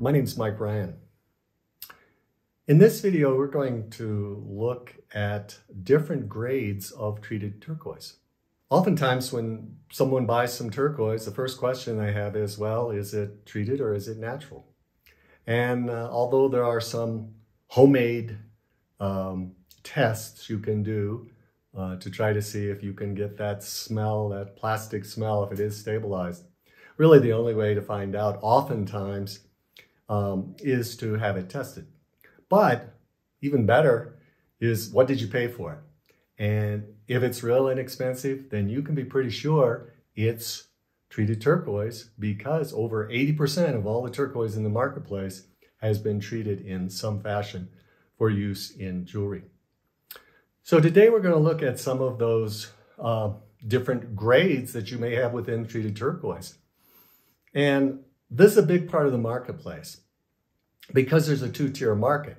My name's Mike Ryan. In this video, we're going to look at different grades of treated turquoise. Oftentimes when someone buys some turquoise, the first question they have is, well, is it treated or is it natural? And although there are some homemade tests you can do to try to see if you can get that smell, that plastic smell, if it is stabilized, really the only way to find out oftentimes is to have it tested. But even better is, what did you pay for it? And if it's real inexpensive, then you can be pretty sure it's treated turquoise, because over 80% of all the turquoise in the marketplace has been treated in some fashion for use in jewelry. So today we're going to look at some of those different grades that you may have within treated turquoise. And this is a big part of the marketplace because there's a two-tier market.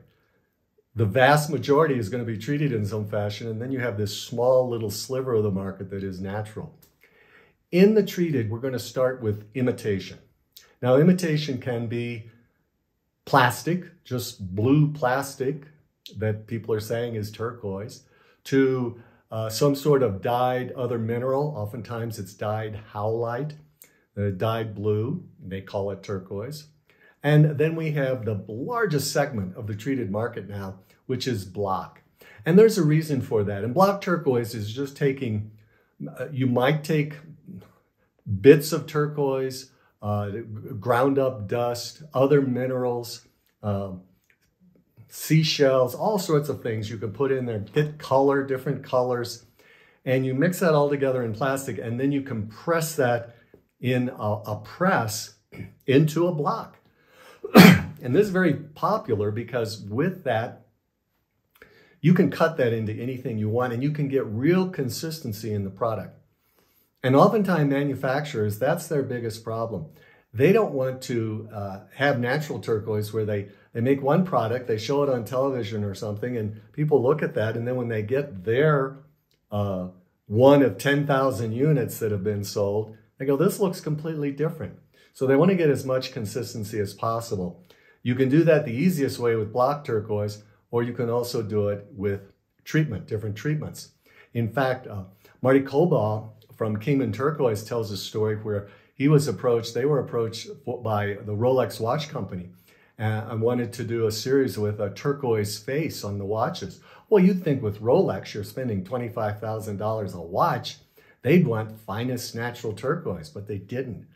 The vast majority is going to be treated in some fashion, and then you have this small little sliver of the market that is natural. In the treated, we're going to start with imitation. Now, imitation can be plastic, just blue plastic that people are saying is turquoise, to some sort of dyed other mineral. Oftentimes it's dyed howlite, dyed blue, they call it turquoise. And then we have the largest segment of the treated market now, which is block. And there's a reason for that. And block turquoise is just taking, you might take bits of turquoise, ground up dust, other minerals, seashells, all sorts of things you can put in there, get color, different colors, and you mix that all together in plastic, and then you compress that in a press into a block. And this is very popular because with that, you can cut that into anything you want and you can get real consistency in the product. And oftentimes manufacturers, that's their biggest problem. They don't want to have natural turquoise where they make one product, they show it on television or something, and people look at that, and then when they get their one of 10,000 units that have been sold, they go, this looks completely different. So they want to get as much consistency as possible. You can do that the easiest way with block turquoise, or you can also do it with treatment, different treatments. In fact, Marty Kobaugh from Kingman Turquoise tells a story where he was approached, they were approached by the Rolex watch company and wanted to do a series with a turquoise face on the watches. Well, you'd think with Rolex, you're spending $25,000 a watch, they'd want finest natural turquoise, but they didn't.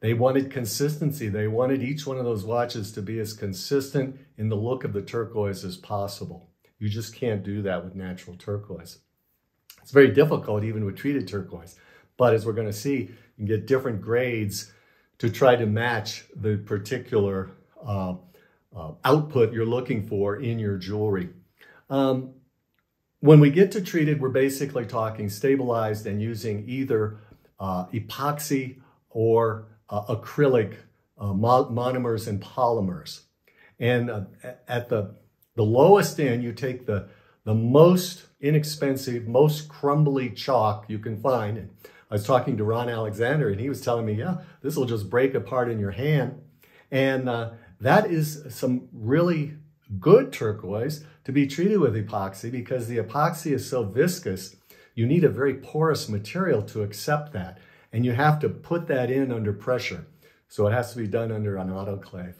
They wanted consistency. They wanted each one of those watches to be as consistent in the look of the turquoise as possible. You just can't do that with natural turquoise. It's very difficult even with treated turquoise. But as we're going to see, you can get different grades to try to match the particular output you're looking for in your jewelry. When we get to treated, we're basically talking stabilized and using either epoxy or acrylic monomers and polymers. And at the lowest end, you take the most inexpensive, most crumbly chalk you can find. And I was talking to Ron Alexander, and he was telling me, yeah, this will just break apart in your hand. And that is some really good turquoise to be treated with epoxy, because the epoxy is so viscous, you need a very porous material to accept that. And you have to put that in under pressure. So it has to be done under an autoclave.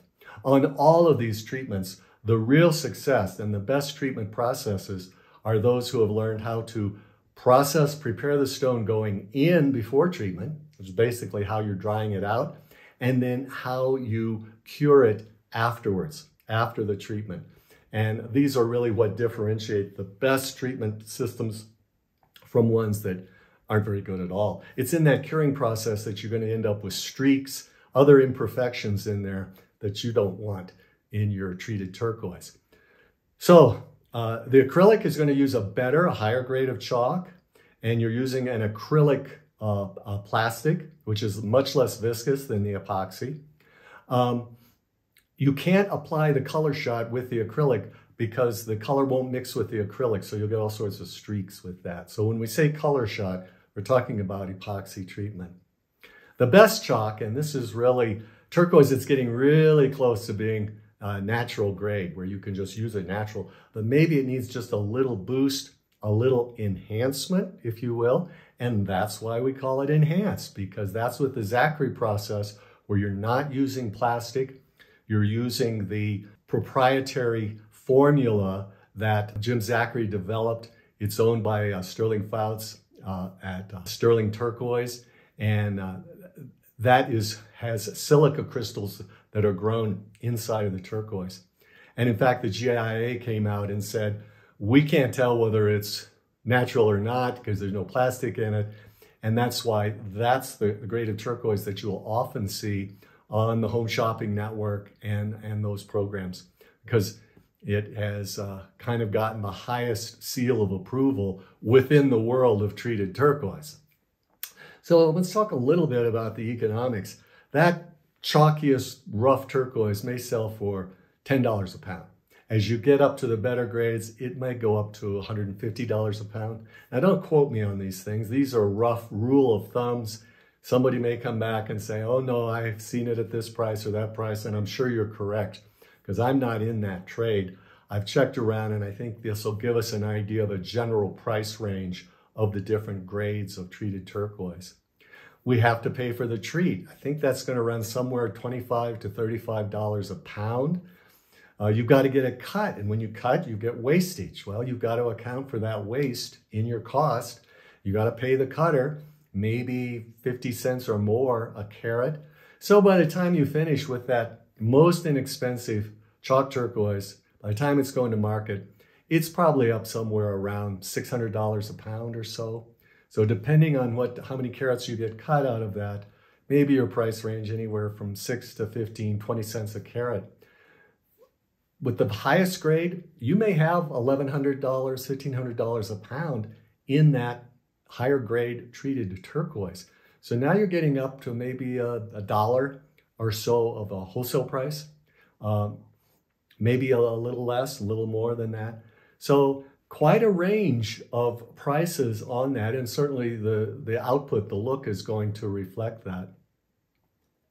On all of these treatments, the real success and the best treatment processes are those who have learned how to process, prepare the stone going in before treatment, which is basically how you're drying it out, and then how you cure it afterwards, after the treatment. And these are really what differentiate the best treatment systems from ones that aren't very good at all. It's in that curing process that you're going to end up with streaks, other imperfections in there that you don't want in your treated turquoise. So the acrylic is going to use a higher grade of chalk, and you're using an acrylic plastic, which is much less viscous than the epoxy. You can't apply the color shot with the acrylic because the color won't mix with the acrylic, so you'll get all sorts of streaks with that. So when we say color shot, we're talking about epoxy treatment. The best chalk, and this is really turquoise, it's getting really close to being natural grade, where you can just use it natural, but maybe it needs just a little boost, a little enhancement, if you will. And that's why we call it enhanced, because that's with the Zachary process, where you're not using plastic, you're using the proprietary formula that Jim Zachary developed. It's owned by Sterling Fouts at Sterling Turquoise, and that has silica crystals that are grown inside of the turquoise. And in fact, the GIA came out and said, we can't tell whether it's natural or not because there's no plastic in it. And that's why that's the grade of turquoise that you'll often see on the Home Shopping Network and those programs, because it has kind of gotten the highest seal of approval within the world of treated turquoise. So let's talk a little bit about the economics. That chalkiest rough turquoise may sell for $10 a pound. As you get up to the better grades, it might go up to $150 a pound. Now, don't quote me on these things. These are rough rule of thumbs. Somebody may come back and say, oh no, I've seen it at this price or that price, and I'm sure you're correct, because I'm not in that trade. I've checked around, and I think this will give us an idea of a general price range of the different grades of treated turquoise. We have to pay for the treat. I think that's going to run somewhere $25 to $35 a pound. You've got to get it cut, and when you cut, you get wastage. Well, you've got to account for that waste in your cost. You got to pay the cutter, maybe 50 cents or more a carat. So by the time you finish with that most inexpensive chalk turquoise, by the time it's going to market, it's probably up somewhere around $600 a pound or so. So depending on how many carats you get cut out of that, maybe your price range anywhere from 6 to 15, 20 cents a carat. With the highest grade, you may have $1,100, $1,500 a pound in that higher grade treated turquoise. So now you're getting up to maybe a dollar or so of a wholesale price, maybe a little less, a little more than that. So quite a range of prices on that, and certainly the output, the look, is going to reflect that.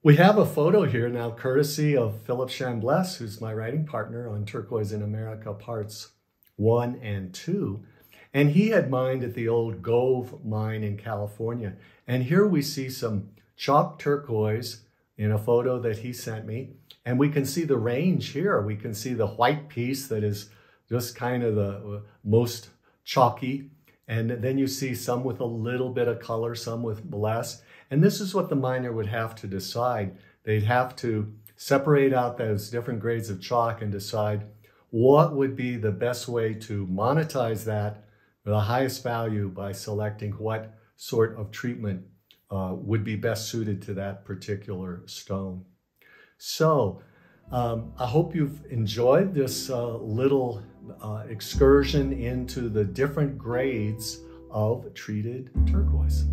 We have a photo here now, courtesy of Philip Chambless, who's my writing partner on Turquoise in America Parts 1 and 2. And he had mined at the old Gove mine in California. And here we see some chalk turquoise in a photo that he sent me. And we can see the range here. We can see the white piece that is just kind of the most chalky. And then you see some with a little bit of color, some with less. And this is what the miner would have to decide. They'd have to separate out those different grades of chalk and decide what would be the best way to monetize that for the highest value by selecting what sort of treatment would be best suited to that particular stone. So I hope you've enjoyed this little excursion into the different grades of treated turquoise.